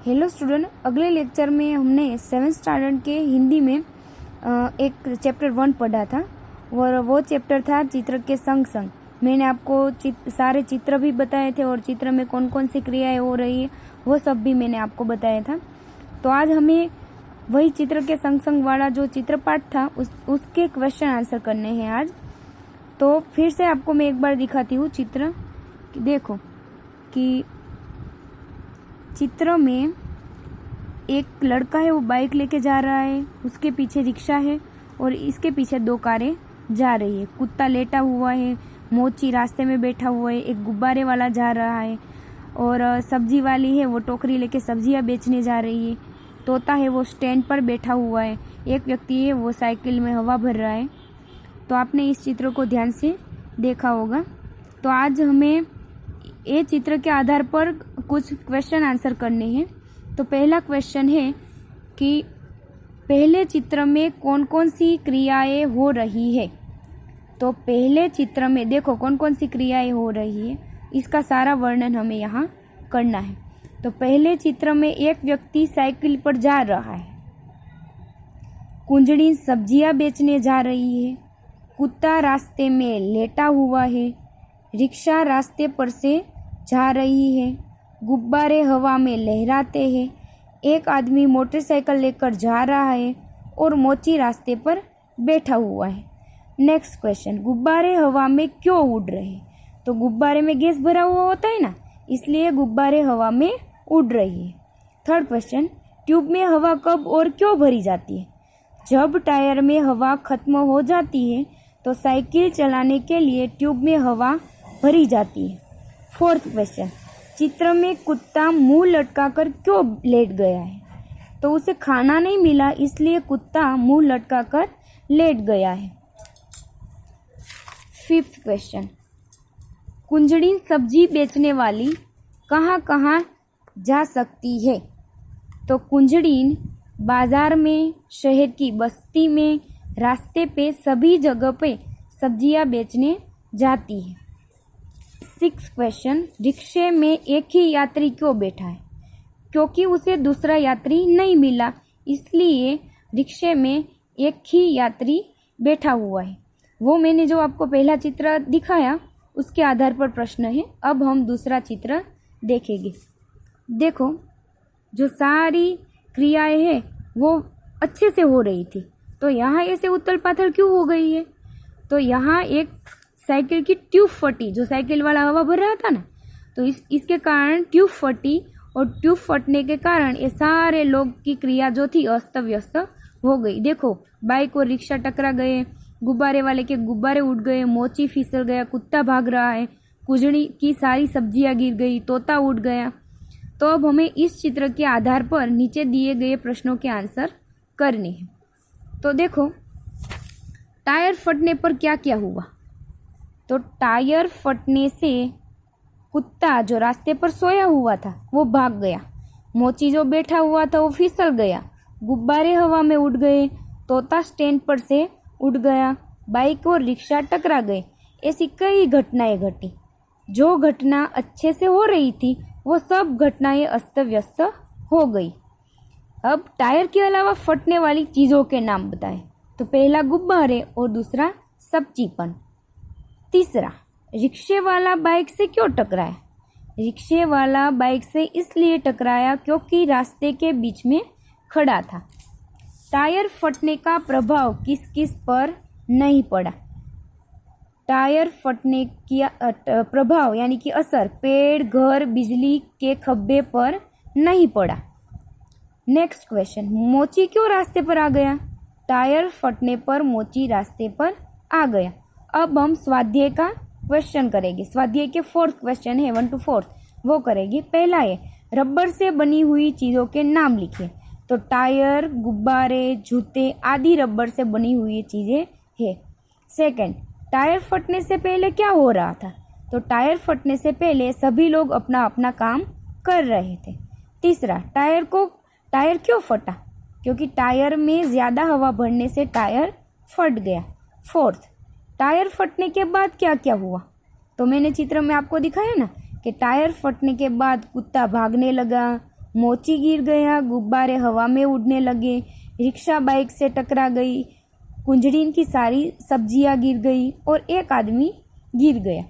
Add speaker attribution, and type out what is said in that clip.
Speaker 1: Hello student, अगले lecture में हमने 7th स्टैंडर्ड के हिंदी में एक चैप्टर 1 पढ़ा था और वो चैप्टर था चित्र के संग संग। मैंने आपको सारे चित्र भी बताए थे और चित्र में कौन कौन सी क्रियाएं हो रही है वो सब भी मैंने आपको बताया था। तो आज हमें वही चित्र के संग संग वाला जो चित्रपाठ था उसके क्वेश्चन आंसर करने हैं आज। तो फिर से आपको मैं एक बार दिखाती हूँ चित्र। देखो कि चित्र में एक लड़का है, वो बाइक लेके जा रहा है, उसके पीछे रिक्शा है और इसके पीछे 2 कारें जा रही है। कुत्ता लेटा हुआ है, मोची रास्ते में बैठा हुआ है, एक गुब्बारे वाला जा रहा है और सब्जी वाली है वो टोकरी लेके सब्जियां बेचने जा रही है। तोता है वो स्टैंड पर बैठा हुआ है, एक व्यक्ति है वो साइकिल में हवा भर रहा है। तो आपने इस चित्र को ध्यान से देखा होगा। तो आज हमें ये चित्र के आधार पर कुछ क्वेश्चन आंसर करने हैं। तो पहला क्वेश्चन है कि पहले चित्र में कौन कौन सी क्रियाएं हो रही है। तो पहले चित्र में देखो कौन कौन सी क्रियाएं हो रही है, इसका सारा वर्णन हमें यहाँ करना है। तो पहले चित्र में एक व्यक्ति साइकिल पर जा रहा है, कुंजड़ी सब्जियां बेचने जा रही है, कुत्ता रास्ते में लेटा हुआ है, रिक्शा रास्ते पर से जा रही है, गुब्बारे हवा में लहराते हैं, एक आदमी मोटरसाइकिल लेकर जा रहा है और मोची रास्ते पर बैठा हुआ है। नेक्स्ट क्वेश्चन, गुब्बारे हवा में क्यों उड़ रहे हैं। तो गुब्बारे में गैस भरा हुआ होता है ना, इसलिए गुब्बारे हवा में उड़ रही है। थर्ड क्वेश्चन, ट्यूब में हवा कब और क्यों भरी जाती है। जब टायर में हवा खत्म हो जाती है तो साइकिल चलाने के लिए ट्यूब में हवा भरी जाती है। फोर्थ क्वेश्चन, चित्र में कुत्ता मुंह लटकाकर क्यों लेट गया है। तो उसे खाना नहीं मिला इसलिए कुत्ता मुंह लटकाकर लेट गया है। फिफ्थ क्वेश्चन, कुंजड़ी सब्जी बेचने वाली कहाँ कहाँ जा सकती है। तो कुंजड़ी बाजार में, शहर की बस्ती में, रास्ते पे, सभी जगह पे सब्जियां बेचने जाती है। सिक्स्थ क्वेश्चन, रिक्शे में एक ही यात्री क्यों बैठा है। क्योंकि उसे दूसरा यात्री नहीं मिला इसलिए रिक्शे में एक ही यात्री बैठा हुआ है। वो मैंने जो आपको पहला चित्र दिखाया उसके आधार पर प्रश्न है। अब हम दूसरा चित्र देखेंगे। देखो जो सारी क्रियाएं हैं वो अच्छे से हो रही थी, तो यहाँ ऐसे उथल पाथल क्यों हो गई है। तो यहाँ एक साइकिल की ट्यूब फटी, जो साइकिल वाला हवा भर रहा था ना, तो इसके कारण ट्यूब फटी और ट्यूब फटने के कारण ये सारे लोग की क्रिया जो थी अस्त व्यस्त हो गई। देखो बाइक और रिक्शा टकरा गए, गुब्बारे वाले के गुब्बारे उड़ गए, मोची फिसल गया, कुत्ता भाग रहा है, कुंजड़ी की सारी सब्जियां गिर गई, तोता उड़ गया। तो अब हमें इस चित्र के आधार पर नीचे दिए गए प्रश्नों के आंसर करने हैं। तो देखो टायर फटने पर क्या क्या हुआ। तो टायर फटने से कुत्ता जो रास्ते पर सोया हुआ था वो भाग गया, मोची जो बैठा हुआ था वो फिसल गया, गुब्बारे हवा में उड़ गए, तोता स्टैंड पर से उड़ गया, बाइक और रिक्शा टकरा गए। ऐसी कई घटनाएं घटी। जो घटना अच्छे से हो रही थी वो सब घटनाएं अस्त व्यस्त हो गई। अब टायर के अलावा फटने वाली चीजों के नाम बताएं। तो पहला गुब्बारे और दूसरा सब्जीपन। तीसरा, रिक्शे वाला बाइक से क्यों टकराया। रिक्शे वाला बाइक से इसलिए टकराया क्योंकि रास्ते के बीच में खड़ा था। टायर फटने का प्रभाव किस किस पर नहीं पड़ा। टायर फटने की प्रभाव यानी कि असर पेड़, घर, बिजली के खंभे पर नहीं पड़ा। नेक्स्ट क्वेश्चन, मोची क्यों रास्ते पर आ गया। टायर फटने पर मोची रास्ते पर आ गया। अब हम स्वाध्याय का क्वेश्चन करेंगे। स्वाध्याय के 4th क्वेश्चन है 1 to 4 वो करेंगे। पहला है रबर से बनी हुई चीज़ों के नाम लिखिए। तो टायर, गुब्बारे, जूते आदि रबर से बनी हुई चीज़ें हैं। सेकंड, टायर फटने से पहले क्या हो रहा था। तो टायर फटने से पहले सभी लोग अपना अपना काम कर रहे थे। तीसरा, टायर क्यों फटा। क्योंकि टायर में ज़्यादा हवा भरने से टायर फट गया। फोर्थ, टायर फटने के बाद क्या क्या हुआ। तो मैंने चित्र में आपको दिखाया ना कि टायर फटने के बाद कुत्ता भागने लगा, मोची गिर गया, गुब्बारे हवा में उड़ने लगे, रिक्शा बाइक से टकरा गई, कुंजड़ीन की सारी सब्जियां गिर गई और एक आदमी गिर गया।